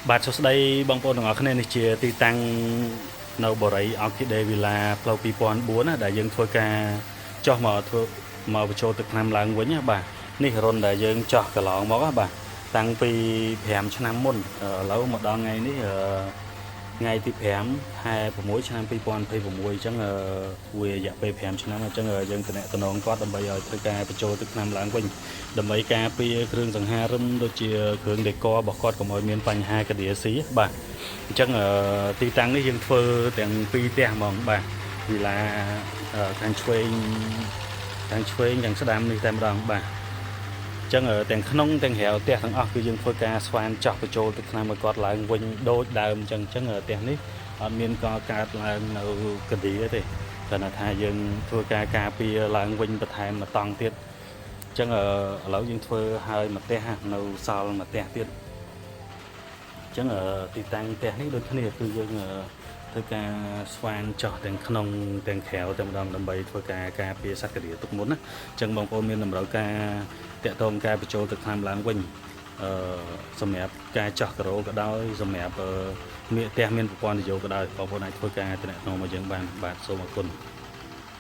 បាទសួស្តីបងប្អូនទាំងអស់គ្នានេះជាទីតាំងនៅបរិយាអគិដេវីឡាផ្លូវ2004ណាដែលយើងធ្វើការចោះមកបញ្ចូលទឹកថ្នាំឡើងវិញណាបាទនេះរុនដែលយើងចោះកន្លងមកណាបាទតាំងពី5ឆ្នាំមុនឥឡូវមកដល់ថ្ងៃនេះថ្ងៃទី5ខែ6ឆ្នាំ2026អញ្ចឹងវារយៈពេល5ឆ្នាំអញ្ចឹងយើងតំណងគាត់ដើម្បីឲ្យធ្វើការបញ្ចូលទឹកថ្នាំឡើងវិញដើម្បីការពារគ្រឿងសង្ហារឹមដូចជាគ្រឿងដេករបស់គាត់កុំឲ្យមានបញ្ហាកាឌីស៊ីបាទអញ្ចឹងទីតាំងនេះយើងធ្វើទាំងពីរផ្ទះហ្មងបាទវិឡាខាងឆ្វេងខាងស្ដាំនេះតែម្ដងបាទចឹងទាំងក្នុងទាំងក្រៅផ្ទះទាំងអស់គឺយើងធ្វើការស្វែងចោះបញ្ចូលទឹកថ្នាំឲ្យគាត់ឡើងវិញដូចដើមចឹងផ្ទះនេះអត់មានកកើតឡើងនៅកាឌីទេតែថាយើងធ្វើការការពារឡើងវិញបន្ថែមមួយតង់ទៀតចឹងឥឡូវយើងធ្វើហើយមួយផ្ទះនៅសល់មួយផ្ទះទៀតចឹងទីតាំងផ្ទះនេះដូចគ្នាគឺយើងធ្វើការស្វែងចោះទាំងក្នុងទាំងក្រៅតែម្ដងដើម្បីធ្វើការការពារសត្វកាឌីទុកមុនណាចឹងបងប្អូនមានតម្រូវការតាក់ទងការបញ្ចូលទឹកថ្នាំឡើងវិញសម្រាប់ការចោះការ៉ូក៏ដោយសម្រាប់មានផ្ទះមានប្រព័ន្ធនយោក៏ដោយបងប្អូនអាចធ្វើការតំណមកយើងបានបាទសូមអរគុណ